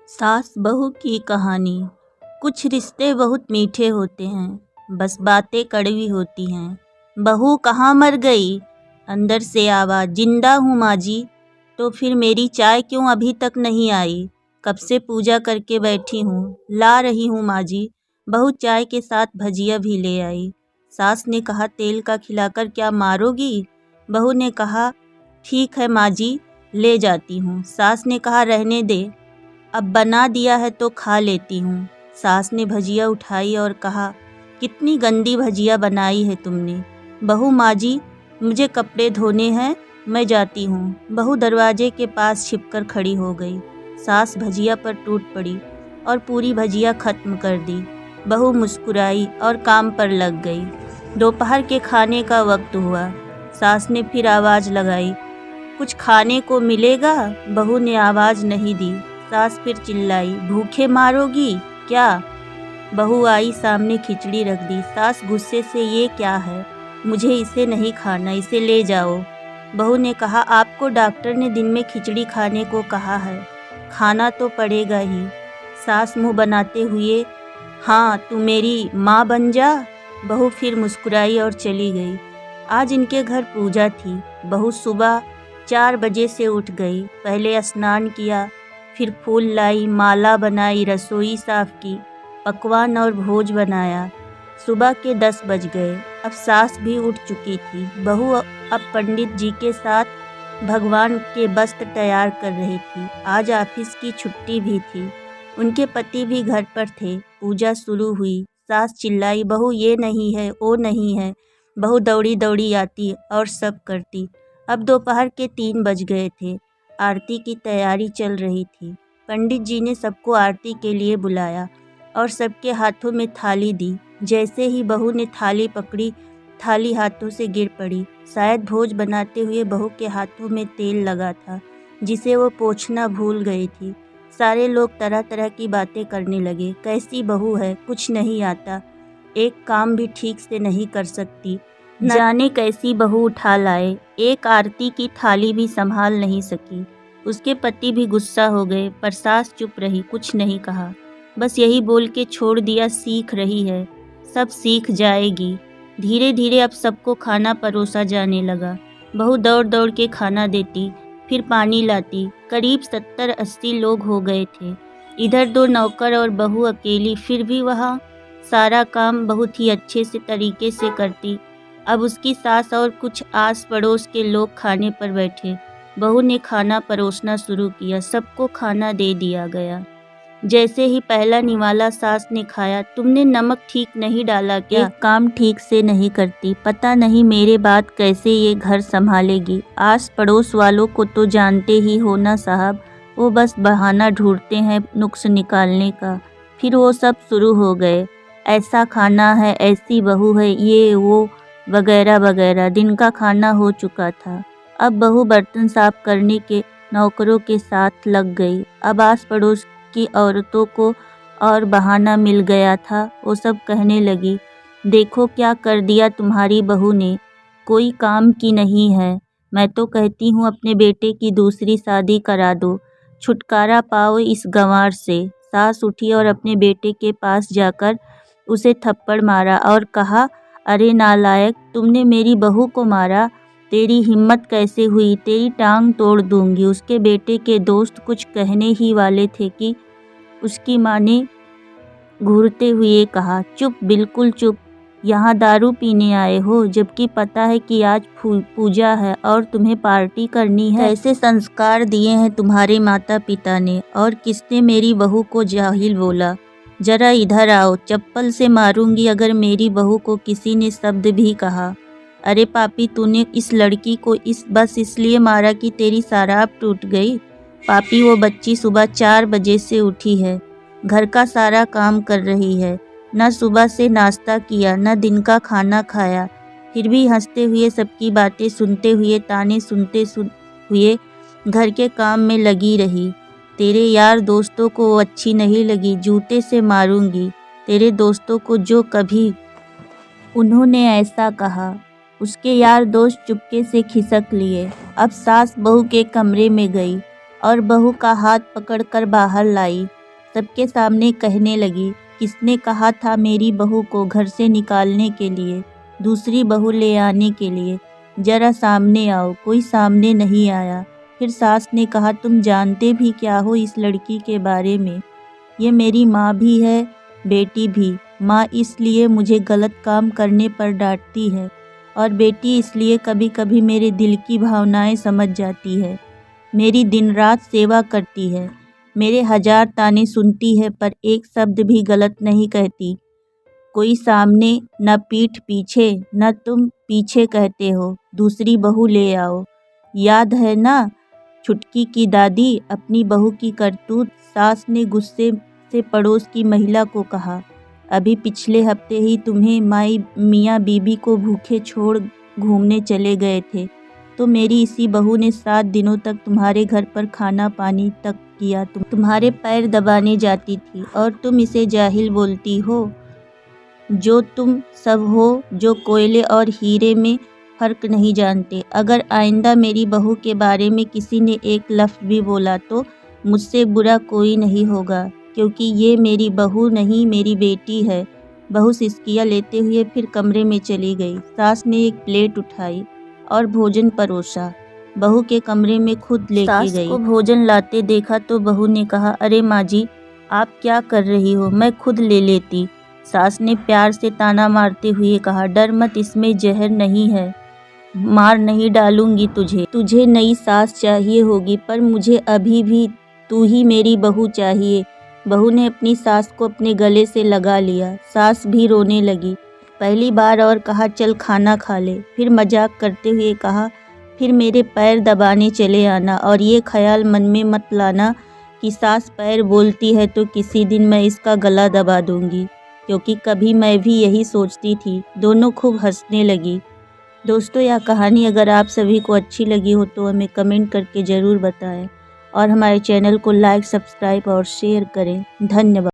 सास बहू की कहानी। कुछ रिश्ते बहुत मीठे होते हैं, बस बातें कड़वी होती हैं। बहू कहाँ मर गई? अंदर से आवाज़, जिंदा हूँ माँ जी। तो फिर मेरी चाय क्यों अभी तक नहीं आई? कब से पूजा करके बैठी हूँ, ला रही हूँ माँ जी। बहू चाय के साथ भजिया भी ले आई। सास ने कहा, तेल का खिलाकर क्या मारोगी? बहू ने कहा, ठीक है माँ जी, ले जाती हूँ। सास ने कहा, रहने दे, अब बना दिया है तो खा लेती हूँ। सास ने भजिया उठाई और कहा, कितनी गंदी भजिया बनाई है तुमने। बहू, माँ जी, मुझे कपड़े धोने हैं, मैं जाती हूँ। बहू दरवाजे के पास छिपकर खड़ी हो गई। सास भजिया पर टूट पड़ी और पूरी भजिया खत्म कर दी। बहू मुस्कुराई और काम पर लग गई। दोपहर के खाने का वक्त हुआ। सास ने फिर आवाज़ लगाई, कुछ खाने को मिलेगा? बहू ने आवाज़ नहीं दी। सास फिर चिल्लाई, भूखे मारोगी क्या? बहू आई, सामने खिचड़ी रख दी। सास गुस्से से, ये क्या है? मुझे इसे नहीं खाना, इसे ले जाओ। बहू ने कहा, आपको डॉक्टर ने दिन में खिचड़ी खाने को कहा है, खाना तो पड़ेगा ही। सास मुंह बनाते हुए, हाँ तू मेरी माँ बन जा। बहू फिर मुस्कुराई और चली गई। आज इनके घर पूजा थी। बहू सुबह 4 बजे से उठ गई। पहले स्नान किया, फिर फूल लाई, माला बनाई, रसोई साफ की, पकवान और भोज बनाया। सुबह के 10 बज गए। अब सास भी उठ चुकी थी। बहू अब पंडित जी के साथ भगवान के वस्त्र तैयार कर रही थी। आज ऑफिस की छुट्टी भी थी। उनके पति भी घर पर थे। पूजा शुरू हुई। सास चिल्लाई, बहू ये नहीं है, वो नहीं है। बहू दौड़ी दौड़ी आती और सब करती। अब दोपहर के 3 बज गए थे। आरती की तैयारी चल रही थी। पंडित जी ने सबको आरती के लिए बुलाया और सबके हाथों में थाली दी। जैसे ही बहू ने थाली पकड़ी, थाली हाथों से गिर पड़ी। शायद भोज बनाते हुए बहू के हाथों में तेल लगा था, जिसे वो पोंछना भूल गई थी। सारे लोग तरह तरह की बातें करने लगे। कैसी बहू है, कुछ नहीं आता, एक काम भी ठीक से नहीं कर सकती, न जाने कैसी बहू उठा लाए, एक आरती की थाली भी संभाल नहीं सकी। उसके पति भी गुस्सा हो गए, पर सास चुप रही, कुछ नहीं कहा। बस यही बोल के छोड़ दिया, सीख रही है, सब सीख जाएगी। धीरे धीरे अब सबको खाना परोसा जाने लगा। बहू दौड़ दौड़ के खाना देती, फिर पानी लाती। करीब 70-80 लोग हो गए थे। इधर 2 नौकर और बहू अकेली, फिर भी वहाँ सारा काम बहुत ही अच्छे से तरीके से करती। अब उसकी सास और कुछ आस पड़ोस के लोग खाने पर बैठे। बहू ने खाना परोसना शुरू किया। सबको खाना दे दिया गया। जैसे ही पहला निवाला सास ने खाया, तुमने नमक ठीक नहीं डाला क्या? एक काम ठीक से नहीं करती, पता नहीं मेरे बाद कैसे ये घर संभालेगी। आस पड़ोस वालों को तो जानते ही हो ना साहब, वो बस बहाना ढूंढते हैं नुक्स निकालने का। फिर वो सब शुरू हो गए, ऐसा खाना है, ऐसी बहू है, ये वो वगैरह वगैरह। दिन का खाना हो चुका था। अब बहू बर्तन साफ करने के नौकरों के साथ लग गई। अब आस पड़ोस की औरतों को और बहाना मिल गया था। वो सब कहने लगी, देखो क्या कर दिया तुम्हारी बहू ने, कोई काम की नहीं है। मैं तो कहती हूँ अपने बेटे की दूसरी शादी करा दो, छुटकारा पाओ इस गंवार से। सास उठी और अपने बेटे के पास जाकर उसे थप्पड़ मारा और कहा, अरे नालायक, तुमने मेरी बहू को मारा, तेरी हिम्मत कैसे हुई, तेरी टांग तोड़ दूंगी। उसके बेटे के दोस्त कुछ कहने ही वाले थे कि उसकी माँ ने घूरते हुए कहा, चुप, बिल्कुल चुप, यहाँ दारू पीने आए हो, जबकि पता है कि आज पूजा है और तुम्हें पार्टी करनी है। कैसे संस्कार दिए हैं तुम्हारे माता पिता ने, और किसने मेरी बहू को जाहिल बोला? जरा इधर आओ, चप्पल से मारूंगी अगर मेरी बहू को किसी ने शब्द भी कहा। अरे पापी, तूने इस लड़की को बस इसलिए मारा कि तेरी शराब टूट गई? पापी, वो बच्ची सुबह 4 बजे से उठी है, घर का सारा काम कर रही है, न सुबह से नाश्ता किया, न दिन का खाना खाया, फिर भी हंसते हुए सबकी बातें सुनते हुए, ताने सुनते हुए घर के काम में लगी रही। तेरे यार दोस्तों को वो अच्छी नहीं लगी, जूते से मारूंगी तेरे दोस्तों को जो कभी उन्होंने ऐसा कहा। उसके यार दोस्त चुपके से खिसक लिए। अब सास बहू के कमरे में गई और बहू का हाथ पकड़कर बाहर लाई। सबके सामने कहने लगी, किसने कहा था मेरी बहू को घर से निकालने के लिए, दूसरी बहू ले आने के लिए? जरा सामने आओ। कोई सामने नहीं आया। फिर सास ने कहा, तुम जानते भी क्या हो इस लड़की के बारे में? ये मेरी माँ भी है, बेटी भी। माँ इसलिए मुझे गलत काम करने पर डांटती है और बेटी इसलिए कभी कभी मेरे दिल की भावनाएं समझ जाती है। मेरी दिन रात सेवा करती है, मेरे 1000 ताने सुनती है, पर एक शब्द भी गलत नहीं कहती। कोई सामने न पीठ पीछे, न तुम पीछे कहते हो, दूसरी बहू ले आओ। याद है ना छुटकी की दादी? अपनी बहू की करतूत सास ने गुस्से से पड़ोस की महिला को कहा। अभी पिछले हफ्ते ही तुम्हें माई मियाँ बीबी को भूखे छोड़ घूमने चले गए थे, तो मेरी इसी बहू ने 7 दिनों तक तुम्हारे घर पर खाना पानी तक किया। तुम्हारे पैर दबाने जाती थी और तुम इसे जाहिल बोलती हो। जो तुम सब हो जो कोयले और हीरे में फ़र्क नहीं जानते। अगर आइंदा मेरी बहू के बारे में किसी ने एक लफ्ज़ भी बोला तो मुझसे बुरा कोई नहीं होगा, क्योंकि ये मेरी बहू नहीं, मेरी बेटी है। बहू सिसकियाँ लेते हुए फिर कमरे में चली गई। सास ने एक प्लेट उठाई और भोजन परोसा। बहू के कमरे में खुद लेके गई। सास को भोजन लाते देखा तो बहू ने कहा, अरे माँ जी, आप क्या कर रही हो? मैं खुद ले लेती। सास ने प्यार से ताना मारते हुए कहा, डर मत, इसमें जहर नहीं है, मार नहीं डालूंगी तुझे। तुझे नई सास चाहिए होगी, पर मुझे अभी भी तू ही मेरी बहू चाहिए। बहू ने अपनी सास को अपने गले से लगा लिया। सास भी रोने लगी। पहली बार और कहा, चल खाना खा ले। फिर मजाक करते हुए कहा, फिर मेरे पैर दबाने चले आना, और ये ख्याल मन में मत लाना कि सास पैर बोलती है तो किसी दिन मैं इसका गला दबा दूंगी, क्योंकि कभी मैं भी यही सोचती थी। दोनों खूब हंसने लगी। दोस्तों, यह कहानी अगर आप सभी को अच्छी लगी हो तो हमें कमेंट करके ज़रूर बताएं और हमारे चैनल को लाइक, सब्सक्राइब और शेयर करें। धन्यवाद।